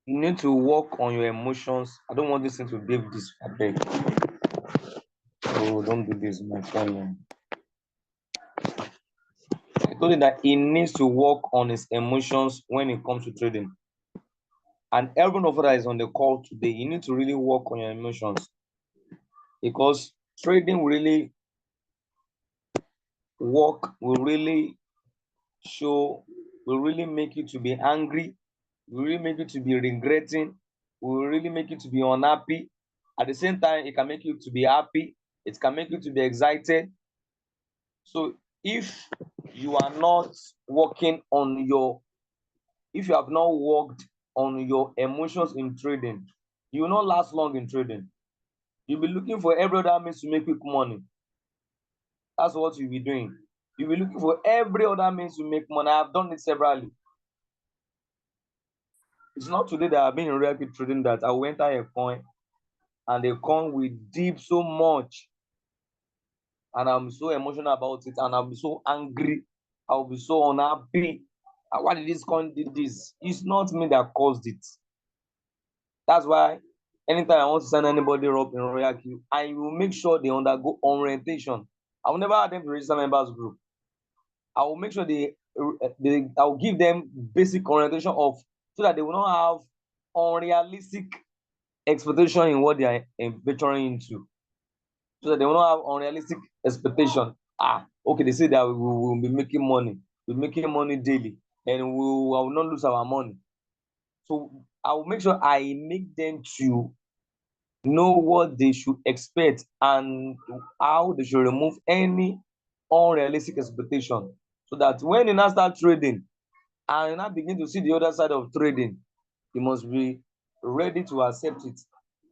You need to work on your emotions. I don't want this thing to be this. I beg. Oh, don't do this, my friend. I told you that he needs to work on his emotions when it comes to trading. And everyone of us that is on the call today, you need to really work on your emotions, because trading will really will really will really make you to be angry, will really make you to be regretting, will really make you to be unhappy. At the same time, it can make you to be happy, it can make you to be excited. So if you are not working on your, if you have not worked on your emotions in trading, you will not last long in trading. You'll be looking for every other means to make quick money. That's what you'll be doing. You'll be looking for every other means to make money. I've done it severally. It's not today that I've been in RoyalQ trading that I will enter a coin and the coin will dip so much, and I'm so emotional about it, and I'll be so angry, I'll be so unhappy. Why did this coin do this? It's not me that caused it. That's why anytime I want to sign anybody up in RoyalQ, I will make sure they undergo orientation. I will never have them to register members group. I will make sure I will give them basic orientation of, so that they will not have unrealistic expectation in what they are venturing into. So that they will not have unrealistic expectation. Okay, they say that we will be making money. We're making money daily, and I will not lose our money. So I will make sure I make them to know what they should expect and how they should remove any unrealistic expectation, so that when you now start trading and you now begin to see the other side of trading, you must be ready to accept it.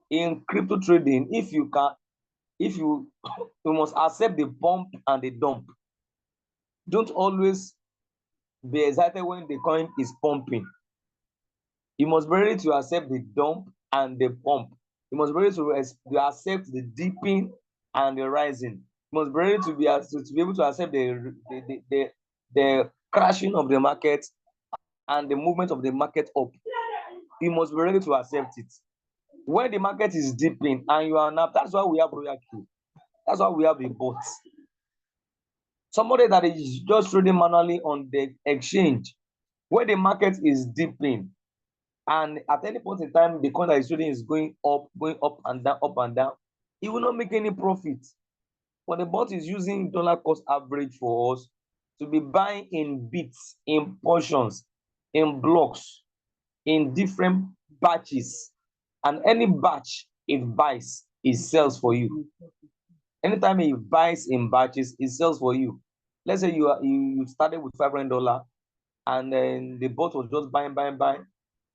In crypto trading, if you you must accept the pump and the dump. Don't always be excited when the coin is pumping. You must be ready to accept the dump and the pump. You must be ready to accept the dipping and the rising. You must be ready to be able to accept the crashing of the market and the movement of the market up. You must be ready to accept it. When the market is dipping and you are not, that's why we have RoyalQ. That's why we have a bot. Somebody that is just trading manually on the exchange, when the market is dipping, and at any point in time the coin that is trading is going up and down, he will not make any profit. But the bot is using dollar cost average for us to be buying in bits, in portions, in blocks, in different batches, and any batch it buys, it sells for you. Anytime it buys in batches, it sells for you. Let's say you started with $500, and then the bot was just buying,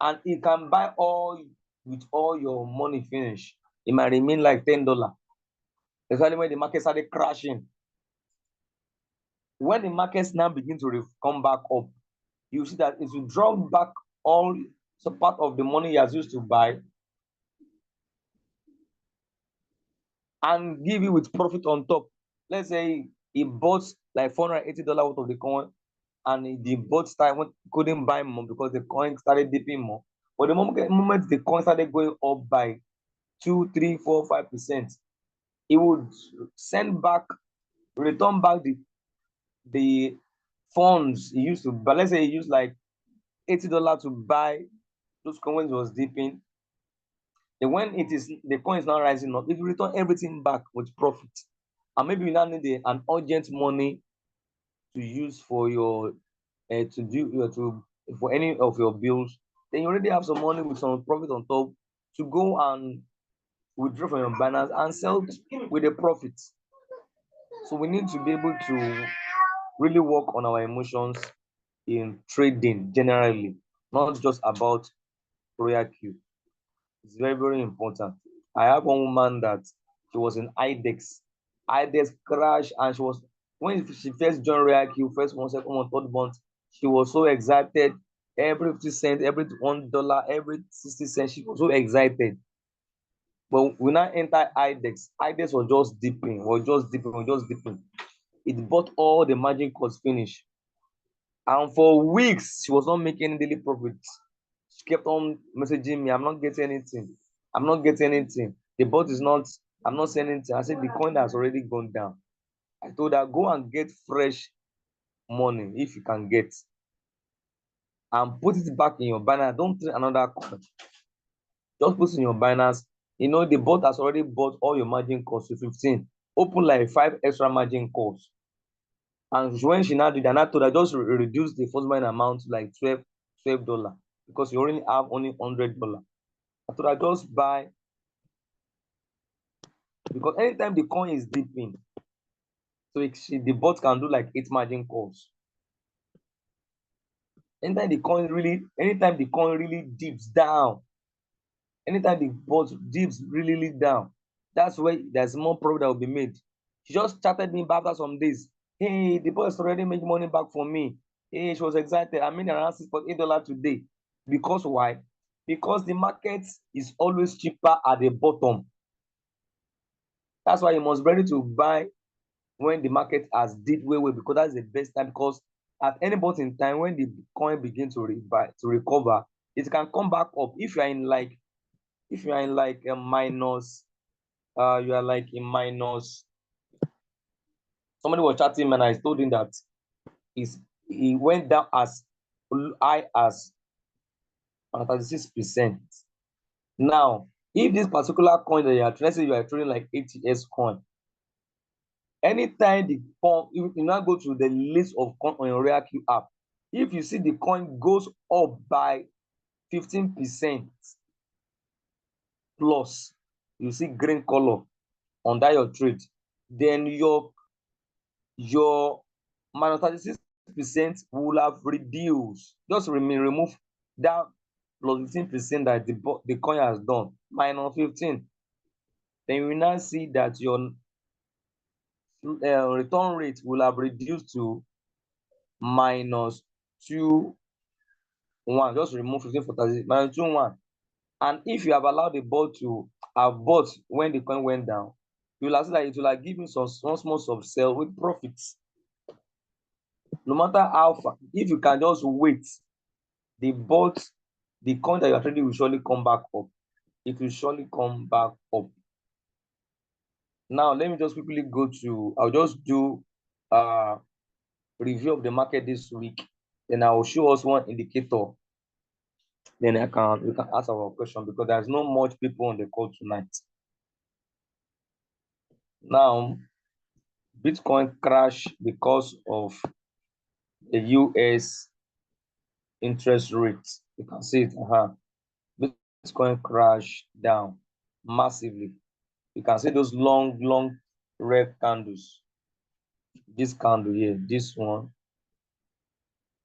and it can buy all with all your money finish. It might remain like $10. Especially when the market started crashing. When the markets now begin to come back up, you see that it will drop back all part of the money he has used to buy and give you with profit on top. Let's say he bought like $480 worth of the coin, and the bought time couldn't buy more because the coin started dipping more. But the moment the coin started going up by 2, 3, 4, 5%, it would return back the funds he used to. But let's say he used like $80 to buy those coins was dipping. Then when the coin is now rising up, if you return everything back with profit, and maybe you now need an urgent money to use for your for any of your bills, then you already have some money with some profit on top to go and withdraw from your balance and sell with a profit. So we need to be able to really work on our emotions in trading generally, not just about RoyalQ. It's very, very important. I have one woman that she was in IDEX. IDEX crashed, and when she first joined RoyalQ, first one, second one, third month, she was so excited. Every 50 cents, every $1, every 60 cents, she was so excited. But when I entered IDEX, IDEX was just dipping, It bought all the margin calls finish. And for weeks, she was not making any daily profits. She kept on messaging me, I'm not getting anything. I'm not getting anything. The bot is not, I'm not saying anything. I said the coin has already gone down. I told her, go and get fresh money if you can get, and put it back in your Binance. Don't trade another coin. Just put it in your Binance. You know, the bot has already bought all your margin calls to 15. Open like 5 extra margin calls. And when she now did that, I told her just reduce the first buying amount to like $12 because you already have only $100. I told her just buy, because anytime the coin is dipping, so the bot can do like 8 margin calls. Anytime the coin really dips down, anytime the bot dips really down, that's where there's more profit that will be made. She just chatted me back after some days. Hey, the bot is already making money back for me. Hey, she was excited. I made around $6.8 today. Because why? Because the market is always cheaper at the bottom. That's why you must be ready to buy when the market has dipped way, because that's the best time. Because at any point in time, when the coin begins to recover, it can come back up. If you are in like a minus, you are like in minus. Somebody was chatting me and I told him that he went down as high as 36%. Now, if this particular coin that you are trading, you are trading like ATS coin, anytime the coin, you now go to the list of coin on your RoyalQ app, if you see the coin goes up by 15% plus, you see green color under your trade, then your minus 36% will have reduced. Just remove that plus 15% that the coin has done, minus 15. Then you will now see that your return rate will have reduced to minus 2.1. Just remove 15 for 30, minus 2.1. And if you have allowed the bot to have bought when the coin went down, you will see that it will have given some small sell with profits. No matter how far, if you can just wait, the coin that you are trading will surely come back up. It will surely come back up. Now, let me just quickly I'll just do review of the market this week. Then I will show us one indicator. Then we can ask our question, because there's not much people on the call tonight. Now, Bitcoin crashed because of the US interest rate. You can see it. Bitcoin crashed down massively. You can see those long red candles. This candle here, this one,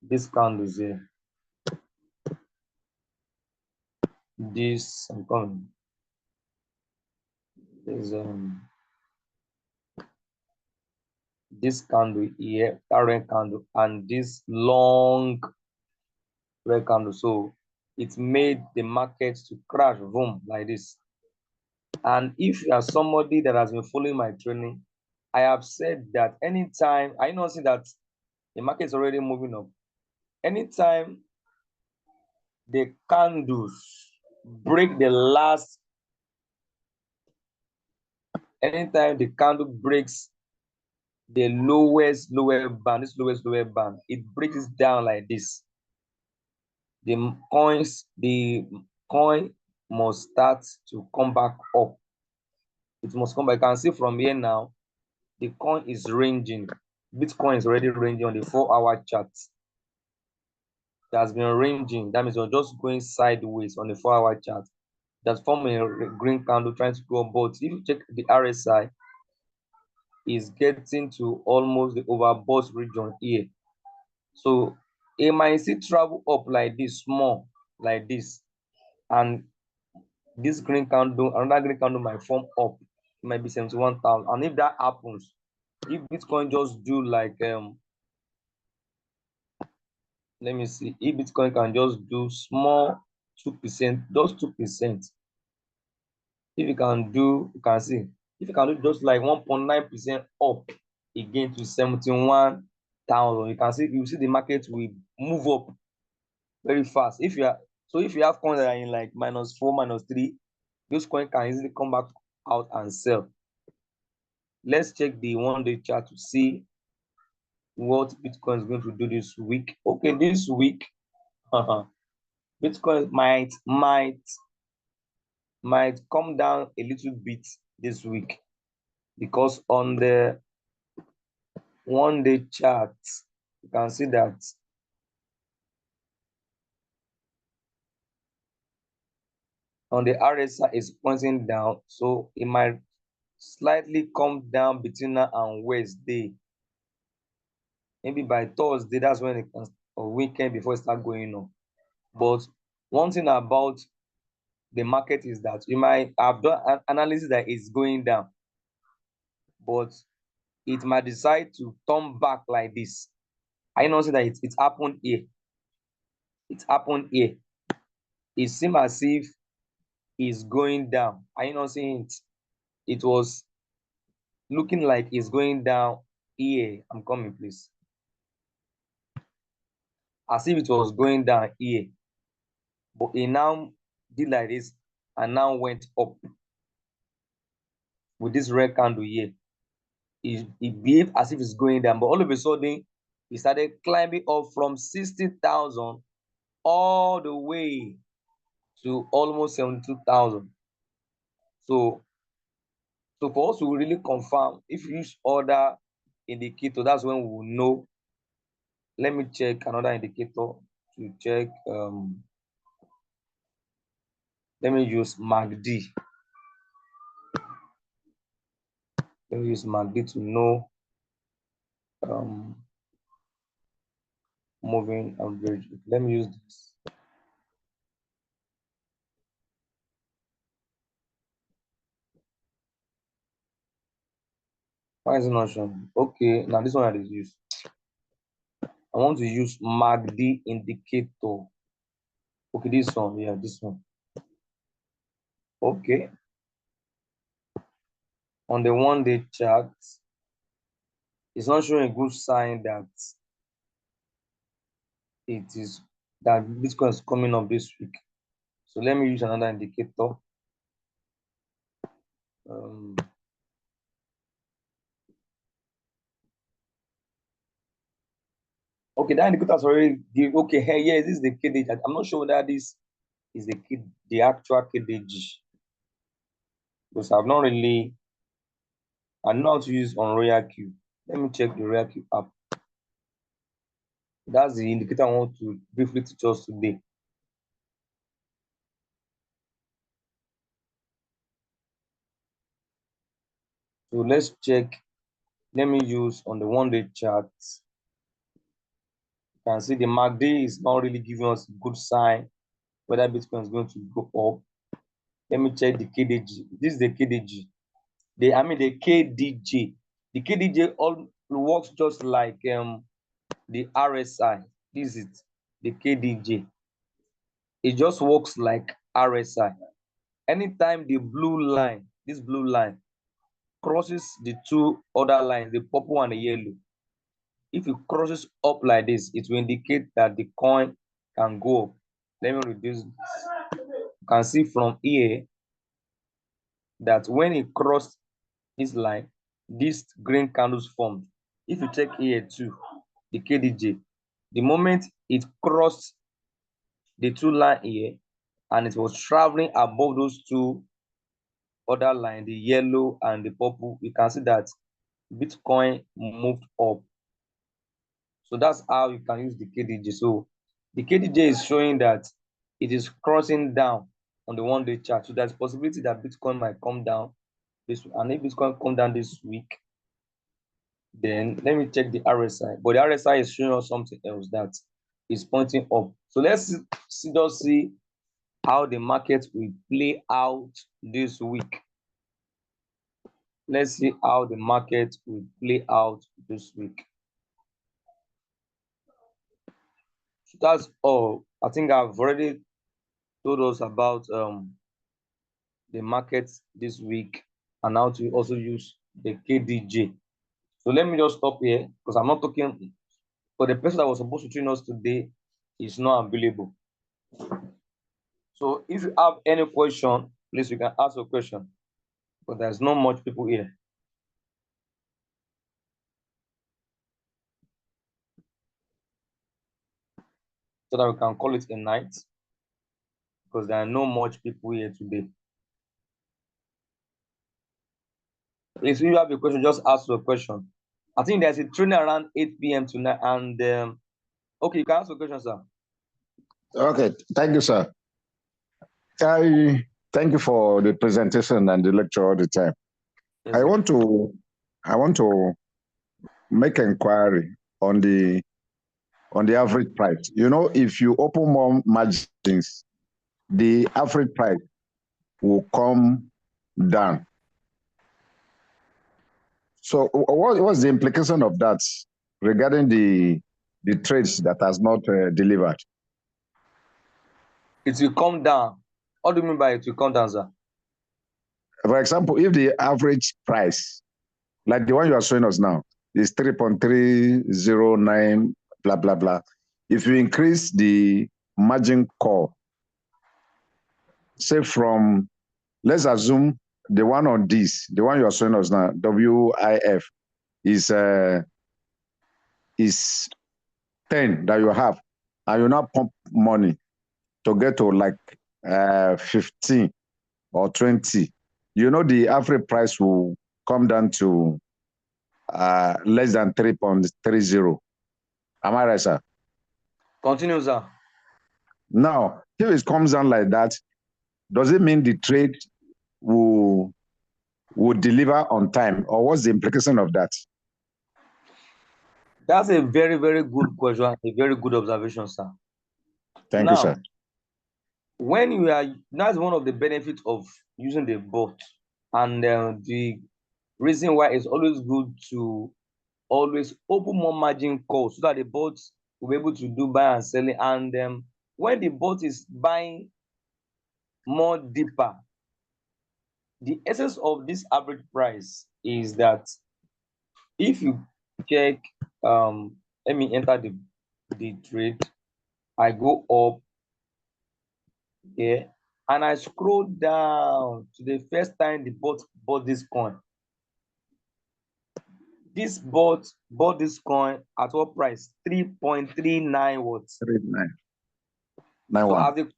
this candles here. This, I'm coming. There's this candle here, that red candle, and this long red candle. So it made the market to crash, boom, like this. And if you are somebody that has been following my training, I have said that anytime I know see that the market is already moving up, anytime the candles break the last, anytime the candle breaks the lowest lower band, this lowest lower band, it breaks down like this. The coin must start to come back up. It must come back. You can see from here now, the coin is ranging. Bitcoin is already ranging on the 4-hour chart. It has been ranging. That means you're just going sideways on the 4-hour chart. That's forming a green candle trying to go up. But if you check the RSI, is getting to almost the overbought region here. So it might still travel up like this, small, like this. And this green candle, another green candle might form up. It might be 71,000. And if that happens, if Bitcoin just do like let me see, if Bitcoin can just do small 2%, just 2%. If you can do, you can see, if you can do just like 1.9% up again to 71,000, you can see, you see the market will move up very fast. If you are, So if you have coins that are in like -4, -3, those coins can easily come back out and sell. Let's check the 1-day chart to see what Bitcoin is going to do this week. Okay, this week, Bitcoin might come down a little bit this week, because on the 1-day chart, you can see that on the RSI is pointing down, so it might slightly come down between now and Wednesday. Maybe by Thursday, that's when it can, or weekend before it start going on. But one thing about the market is that you might have done an analysis that it's going down, but it might decide to turn back like this. I know that it's happened here. It happened here. It seems as if it's going down. Are you not seeing it? It was looking like it's going down here. I'm coming, please. As if it was going down here. But it now did like this and now went up with this red candle here. It behaved as if it's going down, but all of a sudden, it started climbing up from 60,000 all the way to almost 72,000. So for us to really confirm, if you use other indicator, that's when we will know. Let me check another indicator to check. Let me use MACD. Let me use MACD to know moving average. Let me use this. Why is it not showing? Okay, now this one I use. I want to use MACD indicator. Okay, this one, yeah, this one. Okay. On the 1-day chart, it's not showing a good sign that Bitcoin is coming up this week. So let me use another indicator. Okay, that indicator already give. Okay, hey, yeah, this is the KDJ. I'm not sure that this is the actual KDJ, because I've not really. I know how to use on RoyalQ. Let me check the RoyalQ app. That's the indicator I want to briefly teach us today. So let's check. Let me use on the 1-day chart. You can see the MACD is not really giving us a good sign whether Bitcoin is going to go up. Let me check the KDJ. This is the KDJ. The KDJ. The KDJ all works just like the RSI. This is it, the KDJ. It just works like RSI. Anytime the blue line, this blue line, crosses the two other lines, the purple and the yellow, if it crosses up like this, it will indicate that the coin can go up. Let me reduce this. You can see from here that when it crossed this line, these green candles formed. If you check here too, the KDJ, the moment it crossed the two line here and it was traveling above those two other lines, the yellow and the purple, you can see that Bitcoin moved up. So that's how you can use the KDJ. So the KDJ is showing that it is crossing down on the 1-day chart. So there's possibility that Bitcoin might come down this week. And if Bitcoin come down this week, then let me check the RSI. But the RSI is showing us something else that is pointing up. So let's just see how the market will play out this week. Let's see how the market will play out this week. So that's all. I think I've already told us about the market this week and how to also use the KDJ. So let me just stop here because I'm not talking. For the person that was supposed to train us today is not available. So if you have any question, please you can ask a question. But there's not much people here. So that we can call it a night. Because there are not much people here today. If you have a question, just ask your question. I think there's a training around 8 p.m. tonight. And okay, you can ask a question, sir. Okay, thank you, sir. I thank you for the presentation and the lecture all the time. Yes, I sir. want to make inquiry on the average price. You know, if you open more margins, the average price will come down. So what's the implication of that regarding the trades that has not delivered? It will come down. What do you mean by it will come down, sir? For example, if the average price, like the one you are showing us now, is 3.309, blah, blah, blah. If you increase the margin call, say from, let's assume the one on this, the one you are showing us now, WIF, is 10 that you have, and you now pump money to get to like 15 or 20, you know, the average price will come down to less than 3.30. Am I right, sir? Continue, sir. Now, if it comes down like that, does it mean the trade will deliver on time, or what's the implication of that? That's a very, very good question, a very good observation, sir. Thank you, sir. When you are, that's one of the benefits of using the bot, and the reason why it's always good to always open more margin calls so that the bot will be able to do buy and selling. And when the bot is buying more deeper, the essence of this average price is that if you check, let me enter the trade, I go up here and I scroll down to the first time the bot bought this coin. This bot bought this coin at what price? 3.39 what? 3.9. So as it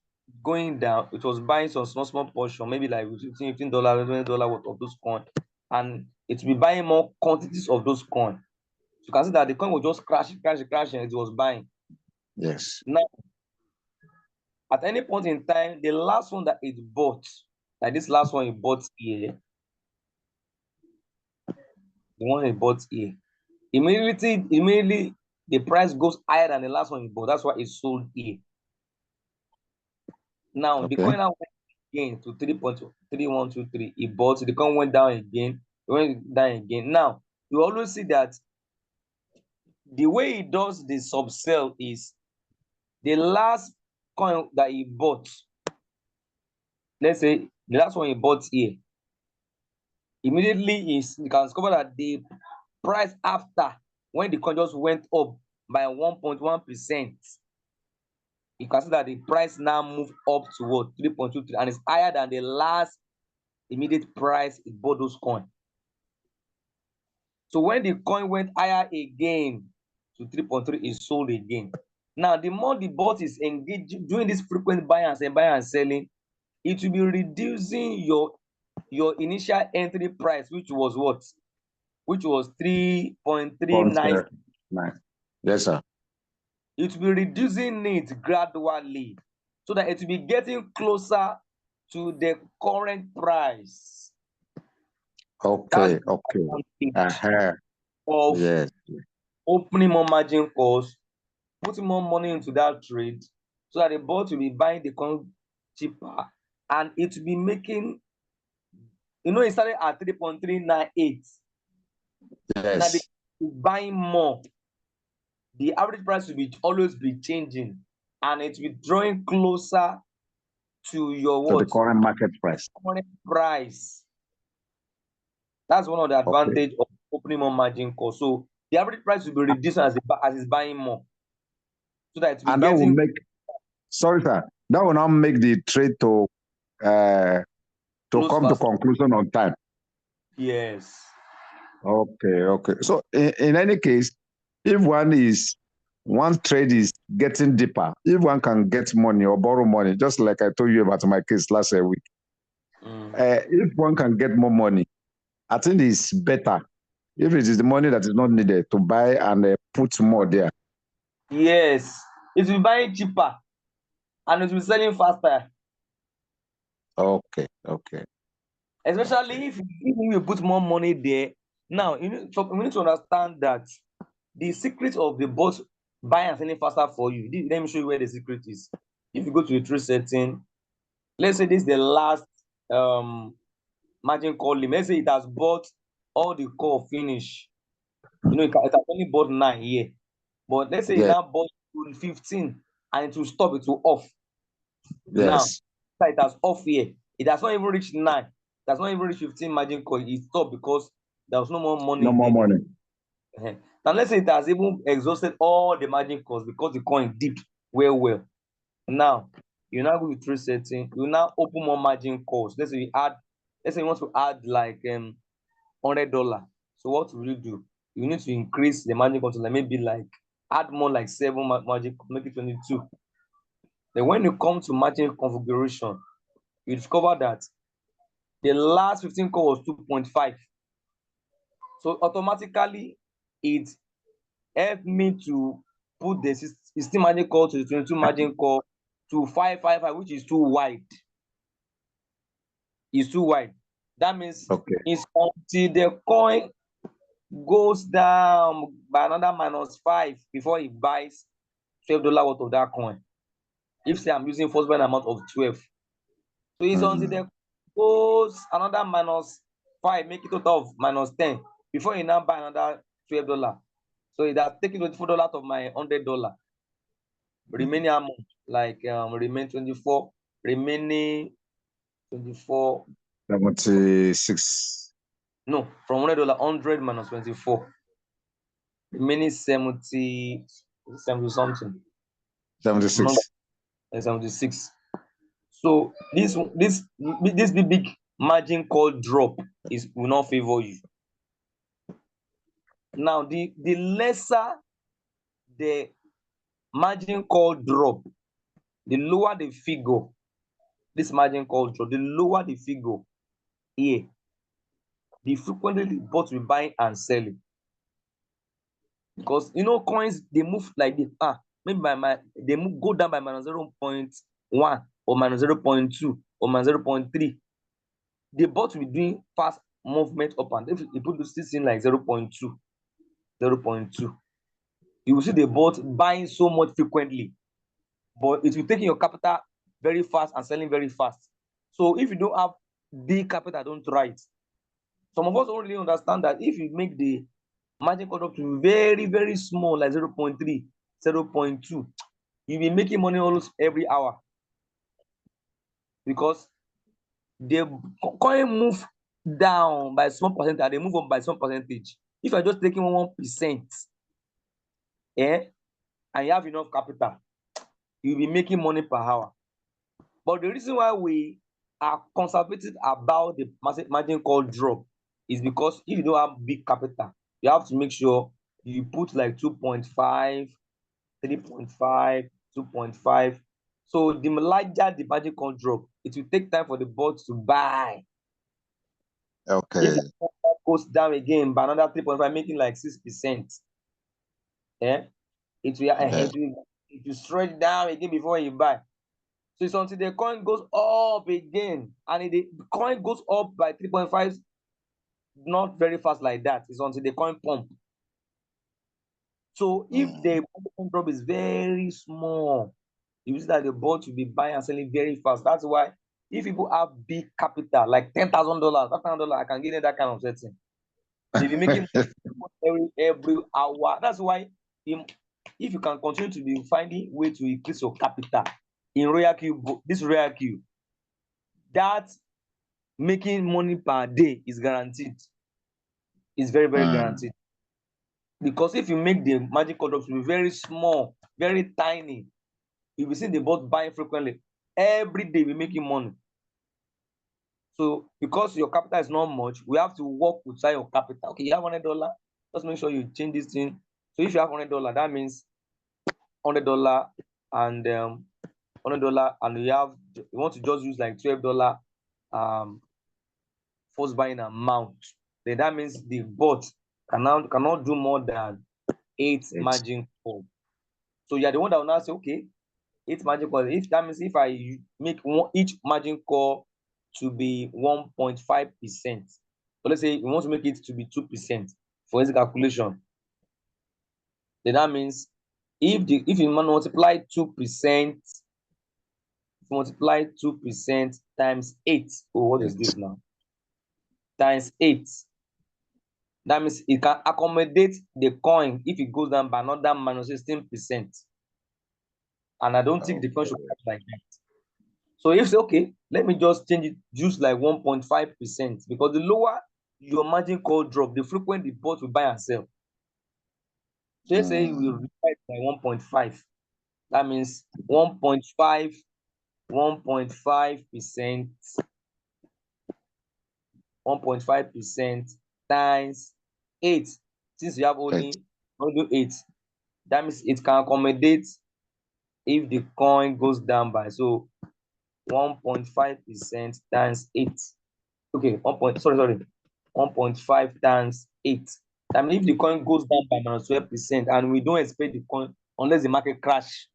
going down, it was buying some small portion, maybe like $15, $20 worth of those coins, and it will be buying more quantities of those coins. So you can see that the coin was just crashing, and it was buying. Yes. Now, at any point in time, the last one that it bought, like this last one it bought here, the one it bought here, immediately the price goes higher than the last one it bought. That's why it sold here. Now, okay. The coin now went again to 3.3123. It bought, the coin went down again. It went down again. Now, you always see that the way it does the subsell is the last coin that he bought, let's say the last one he bought here, immediately you can discover that the price after, when the coin just went up by 1.1%, you can see that the price now moved up to what? 3.23, and it's higher than the last immediate price it bought those coins. So when the coin went higher again to 3.3, it sold again. Now, the more the bot is engaged doing this frequent buy and selling, it will be reducing your initial entry price, which was what? Which was 3.39. Yes, sir. It will be reducing it gradually so that it will be getting closer to the current price. Okay, okay. Of yes. Opening more margin calls, putting more money into that trade so that the bot will be buying the coin cheaper, and it will be making, it started at 3.398. Yes. Now the buying more, the average price will always be changing, and it will be drawing closer to your what? To the current market price. Current price. That's one of the advantage of opening more margin calls. So the average price will be reduced as it's buying more. So that it will be and that will make, sorry, sir, That will not make the trade to Close come to fast. conclusion on time. Yes. Okay. So in any case, if one trade is getting deeper, if one can get money or borrow money, just like I told you about my case last week, if one can get more money, I think it's better if it is the money that is not needed to buy and put more there. Yes. It will buy cheaper and it will be selling faster. Okay. Especially if you put more money there. Now, we need to understand that the secret of the bot buying and selling faster for you. Let me show you where the secret is. If you go to the trade setting, let's say this is the last margin call limit. Let's say it has bought all the call finish. It has only bought 9 here. But let's say it Yes. now bought 15 and it will stop, it will off. Yes. Now, it has off here. It has not even reached 9. It has not even reached 15 margin call. It stopped because there was no more money. No more money. Now, let's say it has even exhausted all the margin calls because the coin dipped well. Now, you now go to trade setting. You now open more margin calls. Let's say you want to add like $100. So what will you do? You need to increase the margin call to like maybe like add more like 7 margin, make it 22. Then when you come to margin configuration, you discover that the last 15 call was 2.5. So automatically it helped me to put the 16 margin call to the 22 margin call to 555, which is too wide. It's too wide. That means it's until the coin goes down by another -5 before it buys $12 worth of that coin. If say I'm using first buying amount of 12. So it's until the goes another -5, make it total of -10 before you now buy another $12. So it has taken $24 out of my $100. Remaining amount, like remain 24, remaining 24. 76. No, from $100, 100 minus 24. Remaining 70 something. 76. 76. So this big margin call drop will not favor you. Now the lesser the margin call drop, the lower the figure. This margin call drop, the lower the figure here, the frequently the bot will buy and selling. Because coins they move like this. Maybe they go down by -0.1 or -0.2 or -0.3. The bot will be doing fast movement up, and if you put this in like 0.2, you will see the bot buying so much frequently, but it will take your capital very fast and selling very fast. So if you don't have big capital, don't try it. Some of us don't really understand that if you make the margin call up to very, very small, like 0.3, 0.2, you'll be making money almost every hour. Because the coin move down by small percentage, and they move up by some percentage. If you're just taking 1%, and you have enough capital, you'll be making money per hour. But the reason why we are conservative about the margin call drop is because if you don't have big capital, you have to make sure you put like 2.5, 3.5, 2.5. So the larger the margin call drop, it will take time for the bot to buy. Okay. If the goes down again by another 3.5, making like 6%, it will stretch down again before you buy. So it's until the coin goes up again, and the coin goes up by 3.5, not very fast like that. It's until the coin pump. So if the margin drop is very small, you see that the bot will be buying and selling very fast. That's why if people have big capital, like $10,000, $5,000, I can give them that kind of setting. They'll be making every hour. That's why if you can continue to be finding way to increase your capital in RoyalQ, this RoyalQ, that making money per day is guaranteed. It's very, very guaranteed. Because if you make the margin call drops to be very small, very tiny, you'll be seeing the bot buying frequently. every day we're making money. So because your capital is not much, we have to work with your capital. Okay, you have $100. Just make sure you change this thing. So if you have $100, that means $100 and $100, and you want to just use like $12 first buying amount. Then that means the bot cannot do more than 8 margin call. So you're the one that will now say, okay, 8 margin call. If that means if I make each margin call to be 1.5%. So let's say you want to make it to be 2% for this calculation. Then that means if you multiply 2%, multiply 2% times 8. Oh, what is this now? Times 8. That means it can accommodate the coin if it goes down by another minus 16%. And I don't think the coin should be like that. So if you say, okay, let me just change it just like 1.5%, because the lower your margin call drop, the frequent the bot will buy and sell. So let's say you will reprice by 1.5. That means 1.5% times 8. Since you have only 8, that means it can accommodate if the coin goes down by 1.5% times 8. Okay, 1.5 times 8. I mean, if the coin goes down by minus 12%, and we don't expect the coin unless the market crash.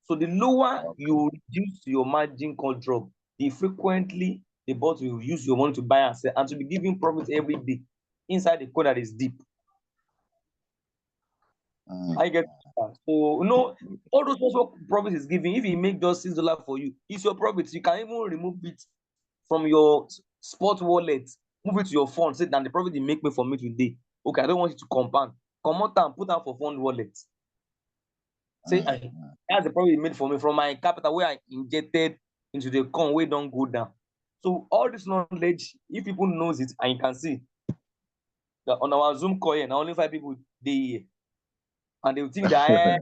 So the lower you reduce your margin call drop, the frequently the bot will use your money to buy and sell, and to be giving profit every day inside the coin that is deep. I get that. So all those also profit is giving. If he make just $6 for you, it's your profit. You can even remove it from your spot wallet, move it to your fund. Say that the profit they make me for me today. Okay, I don't want it to compound. Come out and put out for fund wallet. Say that's the profit made for me from my capital where I injected into the coin where don't go down. So all this knowledge, if people knows it, and you can see that on our Zoom call here, now only 5 people they here. And they will think that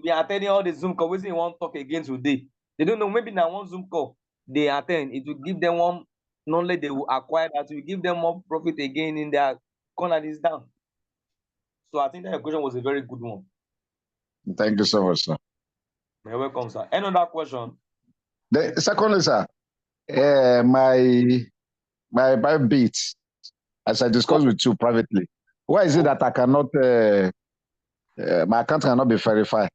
we are attending all the Zoom call. We want to talk again today. They don't know. Maybe now one Zoom call they attend, it will give them one knowledge they will acquire, that will give them more profit again in their corner is down. So I think that question was a very good one. Thank you so much, sir. You're welcome, sir. Any other question? Secondly, sir, my bit, as I discussed with you privately, why is it that I cannot, my account cannot be verified?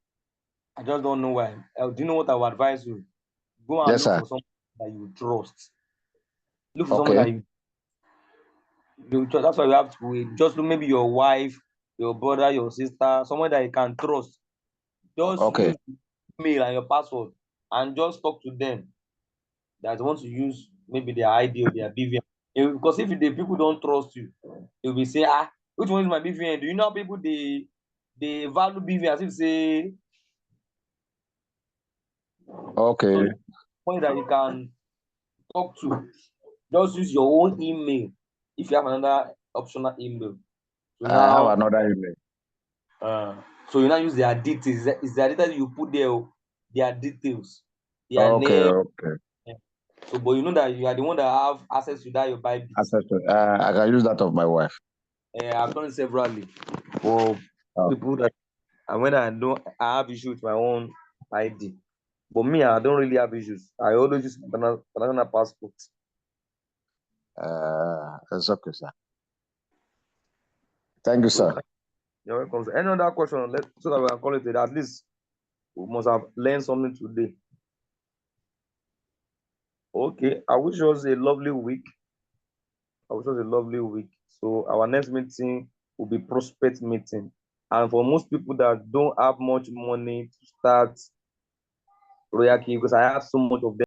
I just don't know why. Do you know what I would advise you? Go and look for someone that you trust. Look for someone that you trust. That's why you have to just look, maybe your wife, your brother, your sister, someone that you can trust. Just use email and your password and just talk to them that want to use maybe their ID or their BVN. Because if the people don't trust you, they will say, which one is my BVN? Do you know people they value BVN as if say okay. So point that you can talk to, just use your own email if you have another optional email. So I have another email. So you now use their details. Is their details you put there, their details, their name. Okay. So, but you know that you are the one that have access to that your Bybit. Access to, I can use that of my wife. I've done it severally for people that, and when I have issue with my own ID. But me, I don't really have issues. I always use international passport. That's okay, sir. Thank you, sir. You're welcome. So any other question? So that we can call it today. At least we must have learned something today. Okay. I wish us a lovely week. So our next meeting will be prospect meeting. And for most people that don't have much money to start RoyalQ, because I have so much of them.